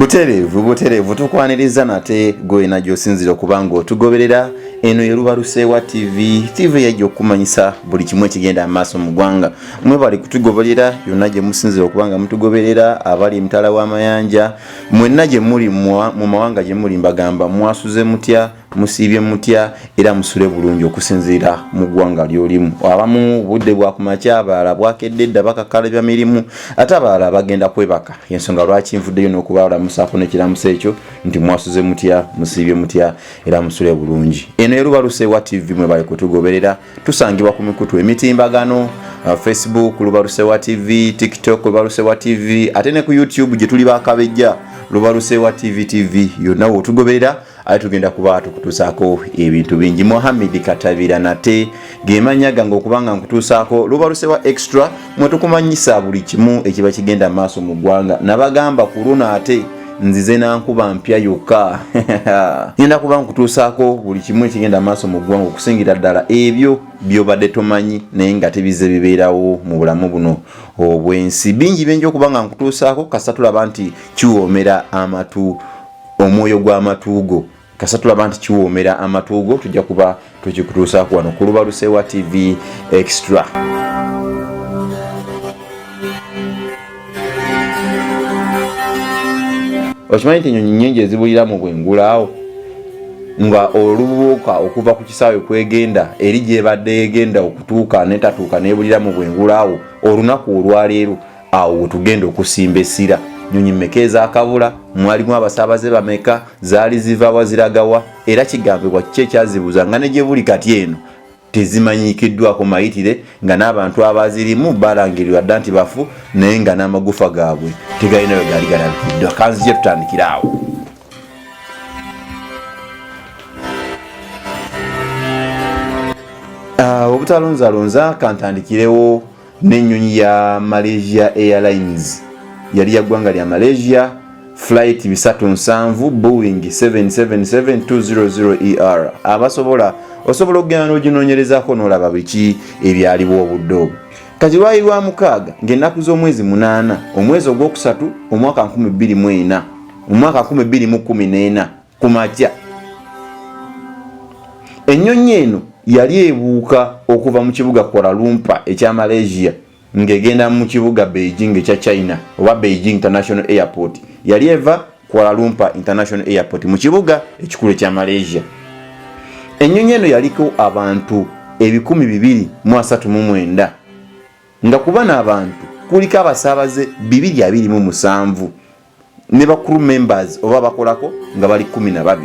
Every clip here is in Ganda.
buterevu tukwaniriza nate gwe najjo sinzira kubanga otugoberera eno yerubalusewa TV yajjo kumanyisa buli kimwe kigenda amaaso mu ggwanga mwe bali kutugoberera yonna gye musinzira okubanga mutugoberera abali mtala w'amayanja mwenna gye muli mu mawanga gye muli mbagamba mwasuze mutya musibye mutya era musule bulungi okusinzira mu ggwanga lyolimu abamu budde bwa kumakya abalala bwakedde dda bakakala bya mirimu ate abalala bagenda kwebaka ensonga lwaki nvuddeyo n'okubawala musaako n'ekiramusa ekyo nti mwasuze mutya musibye mutya era musule bulungi eno yerubalusewa TV mwe bali kutugoberera tusangibwa ku mikutu emitimbagano Facebook Lubalusewa TV, TikTok Lubalusewa TV, ate ne ku YouTube gye tuli bakabejja Lubalusewa TV yonna wotugoberera ate tugenda kuba tukutusaako ebintu bingi. Mohamed Katabira nate gemanya gango okubanga nkutusaako Lubalusewa Extra mwe tukumanyisa buli kimu ekiba kigenda maaso mu ggwanga nabagamba kuluna ate nzize nankuba mpya yokka yenda kuba nkutusaako buli kimu ekigenda maaso mu ggwanga okusingira ddala ebyo byobadde tomanyi naye nga tebize bibeerawo mu bulamu buno obwensi bingi byenja okuba nga nkutusaako kasa tulaba nti kiwoomera amatu omwoyo gw'amatuugo kasa tulaba nti kiwoomera amatuugo tujja kuba tukikutusaako wano ku Lubalusewa TV Extra. Okimanyi nti ennyonyi nnyingi ezibulira mu bwengulaawo nga olubuuka okuva ku kisaawe kwegenda eri gyebadde egenda okutuuka netatuuka nebulira mu bwengulaawo olunaku olwaleero awo tugenda okusimba essira nnyonyi mmeka ezakabula mwalimu abasaabaze bameka zaali ziva waziragawa era kigambibwa kiki ekyazibuza nga ne gye buli kati eno tezimanyikiddwako mayitire nga n'abantu abazirimu balangirirwa dda nti bafu naye nga n'amagufa gaabwe tegalina we gaali galabikiddwa kanzije tutandikira awo. Obutalonzalonza kantandikirewo n'ennyonyi ya Malaysia Airlines yali ya ggwanga lya Malaysia flight 370 Boeing 777-200 abasobola osobola okugenda n'oginoonyerezaako n'olaba biki ebyaliwo obudde obwo. Kati lwali lwa mukaaga ng'ennaku z'omwezi 8 omwezi ogwokusatu omwaka 2024 omwaka 2014 ku makya ennyonyi eno yali ebuuka okuva mu kibuga Kuala Lumpur ekya Malaysia ng'egenda mu kibuga Beijing ekya China oba Beijing International Airport yali eva Kuala Lumpur International Airport mu kibuga ekikulu ekya Malaysia. Ennyonyi eno yaliko abantu 239 nga kuba n'abantu kuliko abasaabaze 227 ne ba crew members oba bakolako nga bali 12.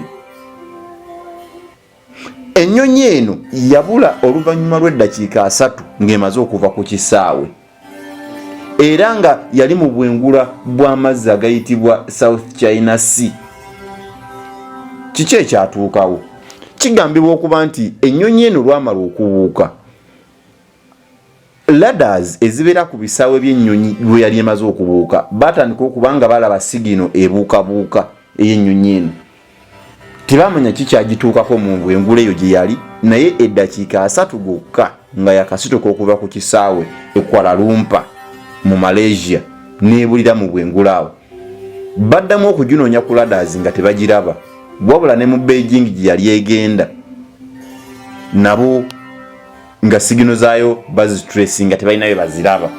Ennyonyi eno yabula oluvannyuma lw'eddakiika 3 ng'emaze okuva ku kisaawe era nga yali mu bwengula bw'amazzi agayitibwa South China Sea. Kiki ekyatuukawo? Kigambibwa okuba nti ennyonyi eno lwamala okubuuka ladders ezibeera ku bisaawe by'ennyonyi lwe yali emaze okubuuka batandika okuba nga balaba sigino ebuukabuuka ey'ennyonyi eno tebamanya kikyagituukako mu bwengula eyo gye yali naye eddakiika 3 gokka nga yakasituka okuva ku kisaawe e Kuala Lumpur mu Malaysia nebulira mu bwengulaawo baddamu okuginoonya ku ladders nga tebagiraba wabula ne mu Beijing gye yali egenda nabo nga sigino zaayo bazitrace nga tebalinayo baziraba.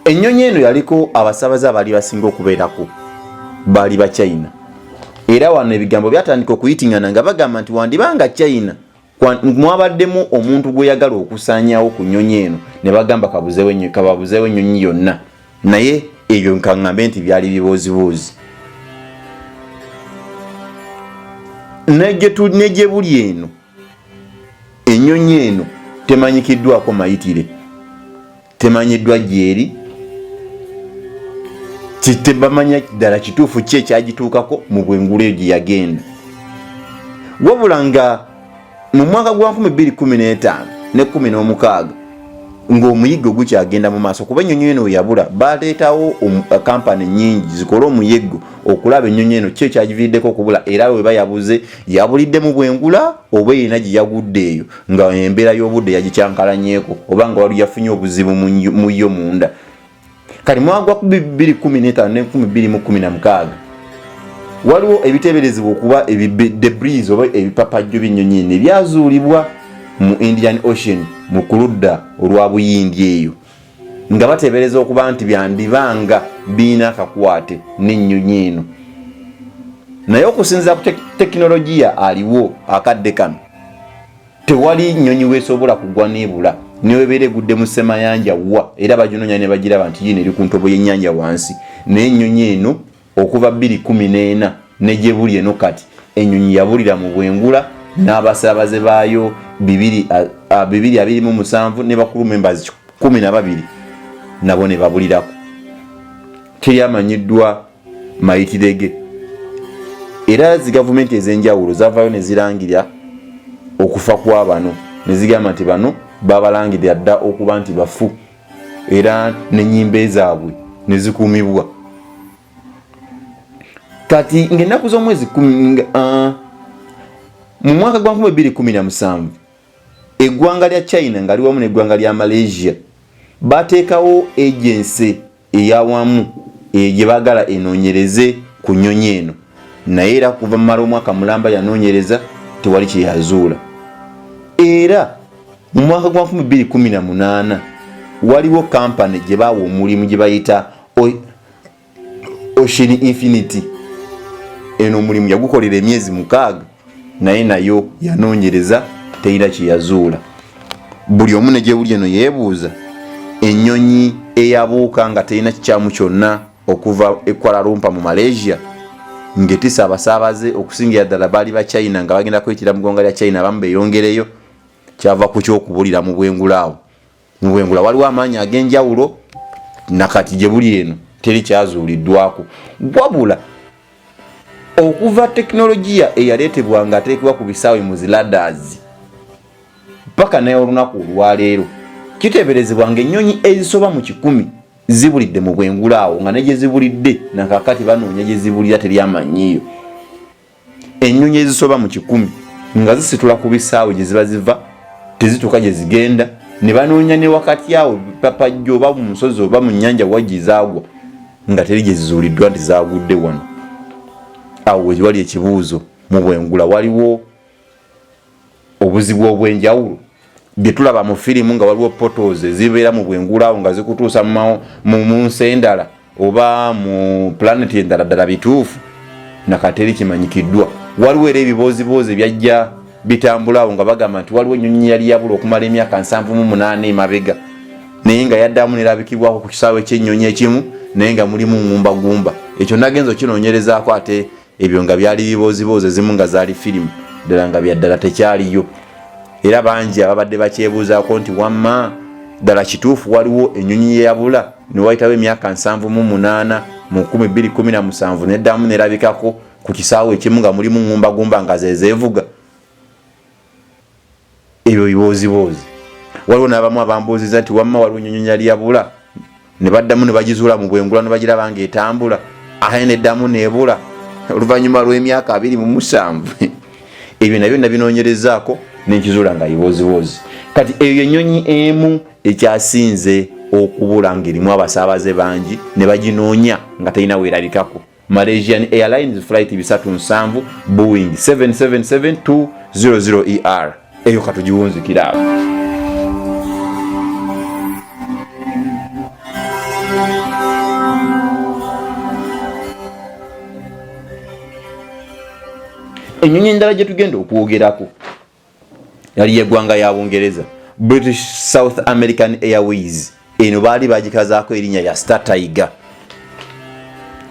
Ennyonyi eno yaliko abasaabaze abali basinga okubeerako baali ba China era wano ebigambo byatandika okuyitingana nga bagamba nti wandibanga China mwabaddemu omuntu gwe yagala okusaanyawo ku nnyonyi eno ne bagamba kababuzeewo ennyonyi yonna naye ebyo nkaŋŋambe nti byali biboozibuuzi. Negye buli eno ennyonyi eno temanyikiddwako mayitire temanyiddwa gyeri kitebamanya ddala kituufu ki ekyagituukako mu bwengula gye yagenda wabula nga mu mwaka gwa 2015 ne 16 ng'omuyiggo gukyagenda mu maaso kuba ennyonyi eno yabula baleetawo kampani nnyingi zikola omuyiggo okulaba ennyonyi eno ki ekyagiviiriddeko okubula era we bayabuze yabulidde mu bwengula oba erina gye yagudde eyo nga embeera y'obudde yagikyankalanyeeko oba nga wali yafunye obuzibu mu yo munda kali mwagwa ku 2015 ne 2016 waliwo ebiteberezebwa okuba debris oba ebipapajjo by'ennyonyi ne byazuulibwa mu Indian Ocean mu kuludda olwa Buyindi eyo nga batebereza okuba nti byandibanga biina akakwate n'ennyonyi eno. Naye okusinziira ku tekinologiya aliwo akadde kano tewali nnyonyi weesobola kugwa n'ebula newebeera egudde mu ssemayanja wa era baginoonya ne bagiraba nti yino eri ku ntobo y'ennyanja wansi. Naye ennyonyi eno okuva 2014 ne gye buli eno kati ennyonyi yabulira mu bwengula n'abasaabaze baayo 227 ne bakulu members 12 nabo ne babulirako. Teri amanyiddwa mayitirege era zi gavumenti ez'enjawulo zavaayo ne zirangira okufa kwa bano ne zigamba nti bano babalangirira dda okuba nti bafu era n'ennyimba ezaabwe ne zikuumibwa. Kati ng'ennaku z'omwezi mu mwaka gwa 2017 eggwanga lya China nga liwamu n'eggwanga lya Malaysia bateekawo agency eyawamu gye baagala enoonyereze ku nnyonyi eno, naye era kuva mu mala omwaka mulamba yanoonyereza tewali kye yazuula. Era mu mwaka gwa 2018 waliwo kampani gye baawa omulimu gye bayita Ocean Infinity. Eno omulimu yagukolera emyezi 6 naye nayo yanoonyereza terina kye yazuula. Buli omu ne gye buli eno yeebuuza ennyonyi eyabuuka nga terina kikyamu kyonna okuva e Kuala Lumpur mu Malaysia ng'etisa abasaabaze okusingira ddala baali ba China nga bagenda kwetira mu ggwanga lya China abamu beeyongereyo kyava ku kyokubulira mu bwengula awo. Mu bwengula waliwo amaanyi ag'enjawulo nakati gye buli eno teri kyazuuliddwako wabula okuva tekinologiya eyaleetebwa nga ateekebwa ku bisaawe mu ziladaazi paka naye olunaku olwaleero kiteeberezebwa ng'ennyonyi ezisoba mu 100 zibulidde mu bwengula awo nga ne gye zibulidde nakakati banoonya gye zibulira teri amanyiyo. Ennyonyi ezisoba mu 100 nga zisitula ku bisaawe gye ziba ziva tezituuka gye zigenda ne banoonya ne wakati awo papajjo oba mu nsozi oba mu nnyanja waggi zaagwa nga teri gye zizuuliddwa nti zaagudde wano. Awo wali ekibuuzo mu bwengula waliwo obuzibu obw'enjawulo bye tulaba mu firimu nga waliwo portals ezibeera mu bwengula awo nga zikutuusa mu nsi endala oba mu planet endala ddala bituufu nakateri kimanyikiddwa. Waliwo era ebiboozibozi byajja bitambula awo nga bagamba nti waliwo ennyonyi yali yabula okumala emyaka 78 emabega naye nga yaddamu nerabikibwako ku kisaawe ky'ennyonyi ekimu naye nga mulimu ngumbagumba. Ekyo nagenza okinoonyerezaako ate ebyo nga byali biboozibozi ezimu nga zaali firimu ddala nga byaddala tekyaliyo. Era bangi ababadde bakyebuuzaako nti wamma ddala kituufu waliwo ennyonyi yeyabula ne wayitawo emyaka 78 mu 2017 neddamu nerabikako ku kisaawe ekimu nga mulimu ngumbagumba nga zezeevuga. Ebyo biboozibozi. Waliwo n'abamu abambuuziza nti wamma waliwo ennyonyi yali yabula ne baddamu ne bagizuula mu bwengula ne bagiraba ng'etambula aye neddamu neebula oluvannyuma lw'emyaka 27. Ebyo nabyo nabinoonyerezaako n'enkizuula nga biboozibozi. Kati eyo ennyonyi emu ekyasinze okubula ng'erimu abasaabaze bangi ne baginoonya nga terina weerabikako. Malaysian Airlines flight 37 Boeing 777-200ER. Eyo katugiwunzikira awo. Ennyonyi endala gye tugenda okwogerako yali yeggwanga ya Bungereza British South American Airways. Eno baali bagikazaako erinnya ya Star Tiger.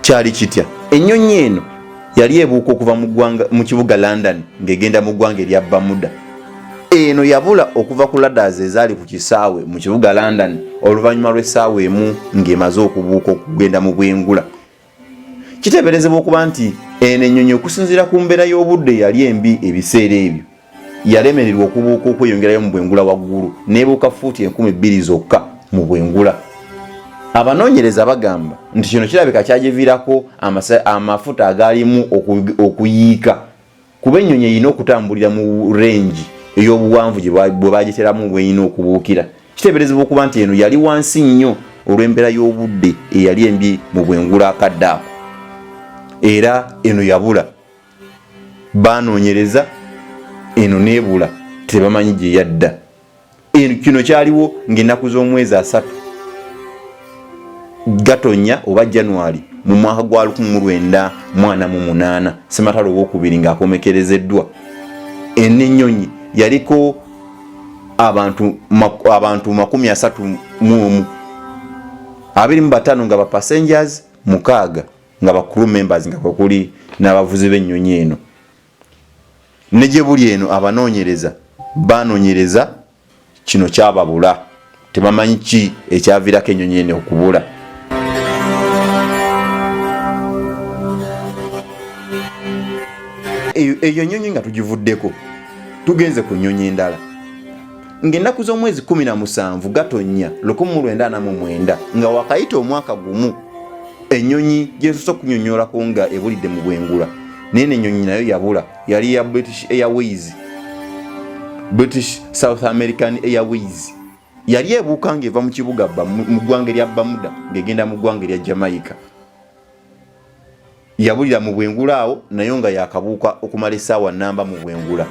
Kyali kitya? Ennyonyi eno yali ebuuka okuva mu kibuga London ng'egenda mu ggwanga erya Bermuda. Eno yabula okuva ku ladders ezaali ku kisaawe mu kibuga London oluvannyuma lw'essaawa emu ng'emaze okubuuka okugenda mu bwengula. Kiteeberezebwa okuba nti eno ennyonyi okusinziira ku mbeera y'obudde yali embi ebiseera ebyo yalemererwa okubuuka okweyongerayo mu bwengula waggulu n'ebuuka fuuti 2000 zokka mu bwengula. Abanoonyereza bagamba nti kino kirabika kyagiviirako amafuta agaalimu okuyiika kuba ennyonyi erina okutambulira mu range ey'obuwanvu bwe bagiteramu bw'erina okubuukira. Kiteeberezebwa okuba nti eno yali wansi nnyo olw'embeera y'obudde eyali embi mu bwengula akadde ako era eno yabula banoonyereza eno neebula tebamanyi gye yadda. Kino kyaliwo ng'ennaku z'omwezi 3 Gatonnya oba January mu mwaka gwa 1948 Ssematalo ow'okubiri ng'akomekerezeddwa. Enyonyi yaliko abantu 31 25 nga ba passengers 6 nga ba crew members nga kuli n'abavuzi b'ennyonyi eno. Ne gye buli eno abanoonyereza banoonyereza kino kyababula, tebamanyi ki ekyaviirako ennyonyi eno okubula. Eyo nnyonyi nga tugivuddeko tugenze ku nnyonyi endala ng'ennaku z'omwezi 17 Gatonnya 1949 nga wakayita omwaka gumu ennyonyi gyesoose okunyonnyolako nga ebulidde mu bwengula naye n'ennyonyi nayo yabula, yali ya British Airways, British South American Airways. Yali ebuuka ng'eva mu kibuga mu ggwanga erya Bermuda ng'egenda mu ggwanga erya Jamaica. Yabulira mu bwengula awo nayo nga yakabuuka okumala essaawa nnamba mu bwengula.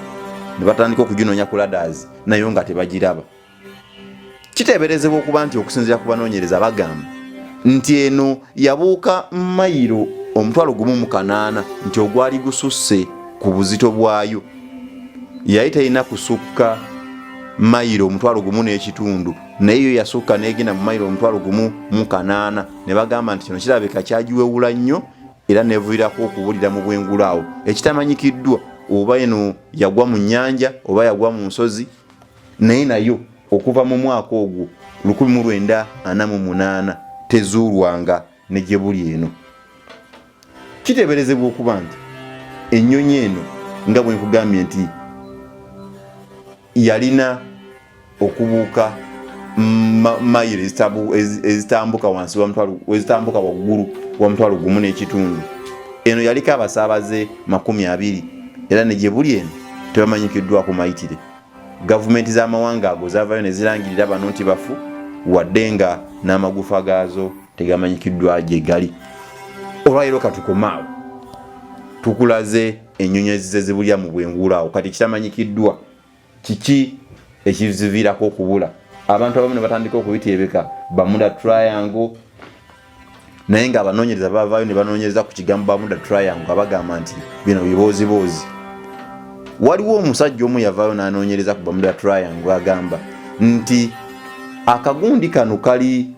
Ne batandika okuginoonya ku radars nayo nga tebagiraba. Kiteeberezebwa okuba nti okusinziira ku banoonyereza bagamba nti eno yabuuka mayiro 1,800 nti ogwali gususse ku buzito bwayo. Yali terina kusukka mayiro 1,500 naye yo yasukka n'egenda mu mayiro 1,800. Ne bagamba nti kino kirabika kyagiwewula nnyo era nevuirako okubulira mu bwengula awo. Ekitamanyikiddwa oba eno yagwa mu nnyanja oba yagwa mu nsozi, naye nayo okuva mu mwaka ogwo 1948 tezuulwanga ne gye buli eno. Kiteeberezebwa okuba nti ennyonyi eno nga bwe nkugambye nti yalina okubuuka mayiro ezitambuka wansi ezitambuka waggulu wa 1,500. Eno yaliko abasaabaze 20 era ne gye buli eno tebamanyikiddwako mayitire. Gavumenti z'amawanga ago zaavayo ne zirangirira bano nti bafu wadde nga n'amagufa gaazo tegamanyikiddwa gye gali. Olwaleero katukomaawo tukulaze ennyonyi Ezizze zibulira mu bwengula awo. Kati kitamanyikiddwa kiki ekiziviirako okubula. Abantu abamu ne batandika okuyiteebeka Bermuda Triangle naye nga abanoonyereza baavaayo ne banoonyereza ku kigambo Bermuda Triangle abagamba nti bino biboozi. Waliwo omusajja omu yavaayo n'anoonyereza ku Bermuda Triangle agamba nti akagundi kano kali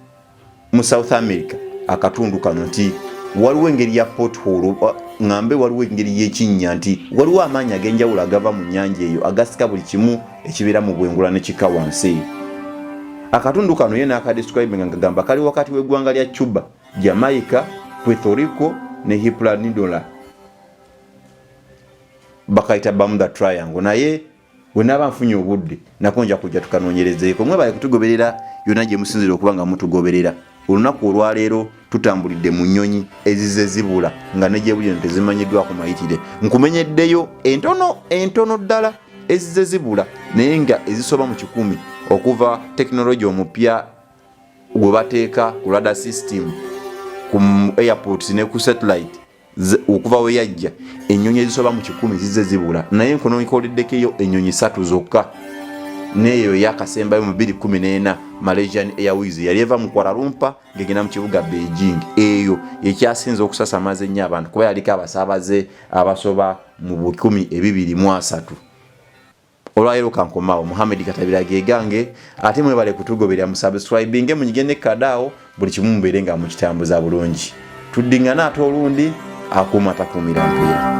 mu South America, akatundu kano nti waliwo engeri ya pothole ngambe waliwo engeri y'ekinnya nti waliwo amaanyi ag'enjawulo agava mu nnyanja eyo agasika buli kimu ekibeera mu bwengula ne kika wansi. Akatundu kano ye n'akadescribe nga ngagamba kali wakati w'eggwanga lya Cuba, Jamaica, Puerto Rico ne Hispaniola. Bakayita Bermuda Triangle. Naye bwe naaba nfunye obudde nako nja kujja tukanoonyerezeeko. Mwebale kutugoberera yonna gye musinzira okuba nga mutugoberera. Olunaku olwaleero tutambulidde mu nnyonyi Ezizze zibula nga ne gye buli eno tezimanyiddwako mayitire. Nkumenyeddeyo entono ddala Ezizze zibula naye nga ezisoba mu 100 okuva tekinologi omupya gwe bateeka ku radar system ku airports ne ku satellite okuva we yajja ennyonyi ezisoba mu 10 zizze zibula. Naye nkonoikoleddekeyo ennyonyi 3 zokka neyo yakasembayo mu 2014 Malaysian Airways yali eva mu Kuala Lumpur ngegenda mu kibuga Beijing. Eyo ekyasinze okusasamaza ennyo abantu kuba yaliko abasaabaze abasoba mu 223. Olwaleero kankomaawo Muhammad Katabira gegange ate mwebale kutugoberera mu subscribing munyigende kadaawo buli kimu mbeere nga mu kitambuza bulungi. Tuddingana ate olundi akuuma takuumira mpeera.